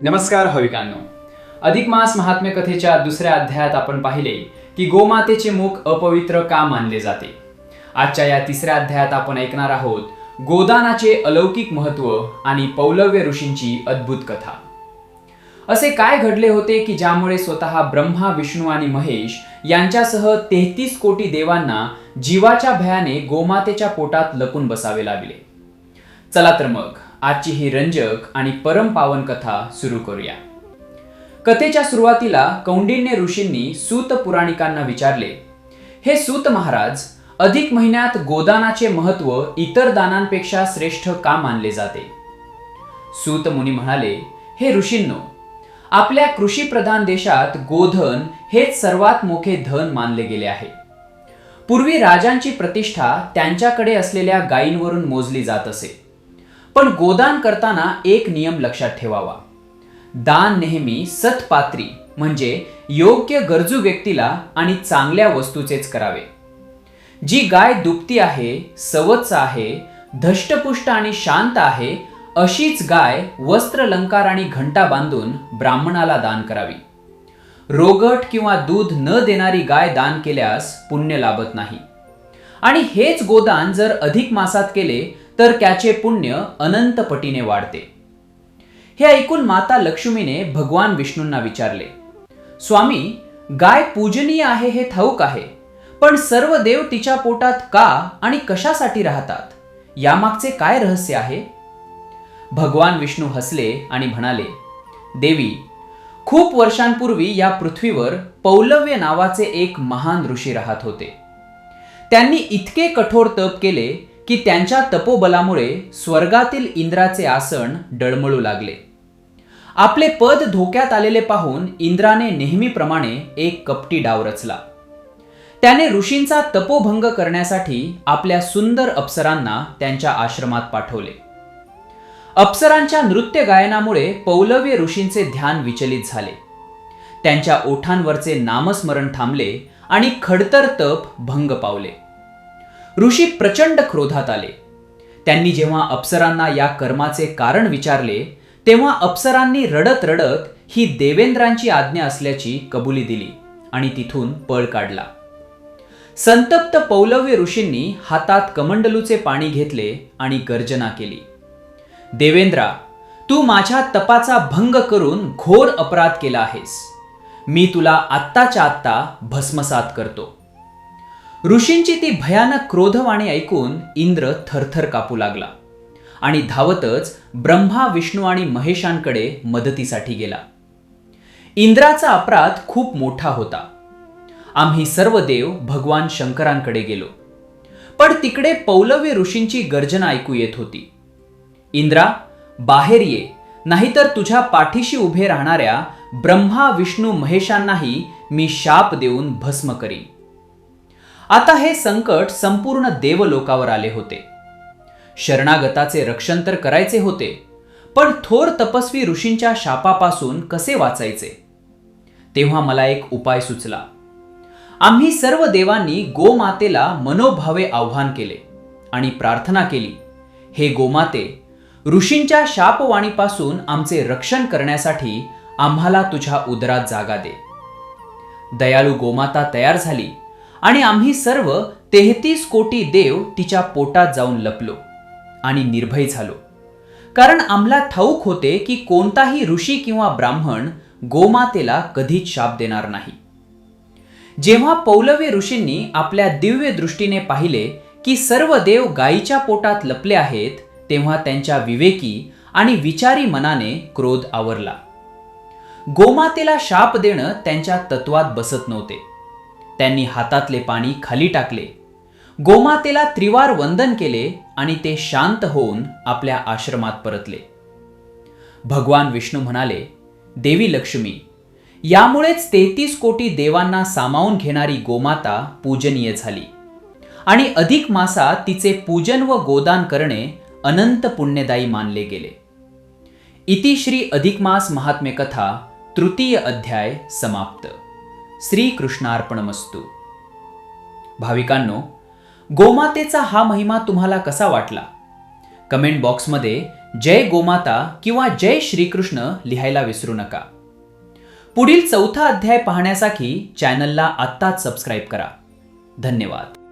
नमस्कार भाविकांनो, अधिक मास महात्म्य कथेच्या दुसऱ्या अध्यायात आपण पाहिले की गोमातेचे मुख अपवित्र का मानले जाते. आजच्या या तिसऱ्या अध्यायात आपण ऐकणार आहोत गोदानाचे अलौकिक महत्त्व आणि पौलव्य ऋषींची अद्भुत कथा. असे काय घडले होते की ज्यामुळे स्वतः ब्रह्मा, विष्णू आणि महेश यांच्यासह 33 कोटी देवांना जीवाच्या भयाने गोमातेच्या पोटात लपून बसावे लागले. चला तर मग आजची ही रंजक आणि परमपावन कथा सुरू करूया. कथेच्या सुरुवातीला कौंडिन्य ऋषींनी सूत पुराणिकांना विचारले, हे सूत महाराज, अधिक महिन्यात गोदानाचे महत्त्व इतर दानांपेक्षा श्रेष्ठ का मानले जाते? सूत मुनी म्हणाले, हे ऋषींनो, आपल्या कृषीप्रधान देशात गोधन हेच सर्वात मोठे धन मानले गेले आहे. पूर्वी राजांची प्रतिष्ठा त्यांच्याकडे असलेल्या गायींवरून मोजली जात असे. पण गोदान करताना एक नियम लक्षात ठेवावा. दान नेहमी सत्पात्री म्हणजे योग्य गरजू व्यक्तीला आणि चांगल्या वस्तूचेच करावे. जी गाय दुभती आहे, सवत्स आहे, धष्टपुष्ट आणि शांत आहे, अशीच गाय वस्त्रलंकार आणि घंटा बांधून ब्राह्मणाला दान करावी. रोगट किंवा दूध न देणारी गाय दान केल्यास पुण्य लाभत नाही. आणि हेच गोदान जर अधिक मासात केले तर त्याचे पुण्य अनंत पटीने वाढते. हे ऐकून माता लक्ष्मीने भगवान विष्णूंना विचारले, स्वामी, गाय पूजनीय आहे हे ठाऊक आहे, पण सर्व देव तिच्या पोटात का आणि कशासाठी राहतात? यामागचे काय रहस्य आहे? भगवान विष्णू हसले आणि म्हणाले, देवी, खूप वर्षांपूर्वी या पृथ्वीवर पौलव्य नावाचे एक महान ऋषी राहत होते. त्यांनी इतके कठोर तप केले की त्यांच्या तपोबलामुळे स्वर्गातील इंद्राचे आसन डळमळू लागले. आपले पद धोक्यात आलेले पाहून इंद्राने नेहमीप्रमाणे एक कपटी डाव रचला. त्याने ऋषींचा तपोभंग करण्यासाठी आपल्या सुंदर अप्सरांना त्यांच्या आश्रमात पाठवले. अप्सरांच्या नृत्य गायनामुळे पौलव्य ऋषींचे ध्यान विचलित झाले. त्यांच्या ओठांवरचे नामस्मरण थांबले आणि खडतर तप भंग पावले. ऋषी प्रचंड क्रोधात आले. त्यांनी जेव्हा अप्सरांना या कर्माचे कारण विचारले तेव्हा अप्सरांनी रडत रडत ही देवेंद्रांची आज्ञा असल्याची कबुली दिली आणि तिथून पळ काढला. संतप्त पौलव्य ऋषींनी हातात कमंडलूचे पाणी घेतले आणि गर्जना केली, देवेंद्रा, तू माझ्या तपाचा भंग करून घोर अपराध केला आहेस. मी तुला आत्ताच्या आत्ता भस्मसात करतो. ऋषींची ती भयानक क्रोधवाणी ऐकून इंद्र थरथर कापू लागला आणि धावतच ब्रह्मा, विष्णू आणि महेशांकडे मदतीसाठी गेला. इंद्राचा अपराध खूप मोठा होता. आम्ही सर्व देव भगवान शंकरांकडे गेलो, पण तिकडे पौलव्य ऋषींची गर्जना ऐकू येत होती. इंद्रा, बाहेर ये, नाहीतर तुझ्या पाठीशी उभे राहणाऱ्या ब्रह्मा, विष्णू, महेशांनाही मी शाप देऊन भस्म करीन. आता हे संकट संपूर्ण देवलोकावर आले होते. शरणागताचे रक्षण तर करायचे होते, पण थोर तपस्वी ऋषींच्या शापापासून कसे वाचायचे? तेव्हा मला एक उपाय सुचला. आम्ही सर्व देवांनी गोमातेला मनोभावे आव्हान केले आणि प्रार्थना केली, हे गोमाते, ऋषींच्या शापवाणीपासून आमचे रक्षण करण्यासाठी आम्हाला तुझ्या उदरात जागा दे. दयाळू गोमाता तयार झाली आणि आम्ही सर्व 33 कोटी देव तिच्या पोटात जाऊन लपलो आणि निर्भय झालो. कारण आम्हाला ठाऊक होते की कोणताही ऋषी किंवा ब्राह्मण गोमातेला कधीच शाप देणार नाही. जेव्हा पौलव्य ऋषींनी आपल्या दिव्य दृष्टीने पाहिले की सर्व देव गायीच्या पोटात लपले आहेत, तेव्हा त्यांच्या विवेकी आणि विचारी मनाने क्रोध आवरला. गोमातेला शाप देणं त्यांच्या तत्वात बसत नव्हते. त्यांनी हातातले पाणी खाली टाकले, गोमातेला त्रिवार वंदन केले आणि ते शांत होऊन आपल्या आश्रमात परतले. भगवान विष्णू म्हणाले, देवी लक्ष्मी, यामुळेच 33 कोटी देवांना सामावून घेणारी गोमाता पूजनीय झाली आणि अधिक मासात तिचे पूजन व गोदान करणे अनंत पुण्यदायी मानले गेले. इति श्री अधिक मास महात्म्य कथा तृतीय अध्याय समाप्त. श्री कृष्णार्पणमस्तु. भाविकांनो, गोमातेचा हा महिमा तुम्हाला कसा वाटला? कमेंट बॉक्समध्ये जय गोमाता किंवा जय श्रीकृष्ण लिहायला विसरू नका. पुढील 4था अध्याय पाहण्यासाठी चॅनलला आत्ताच सबस्क्राईब करा. धन्यवाद.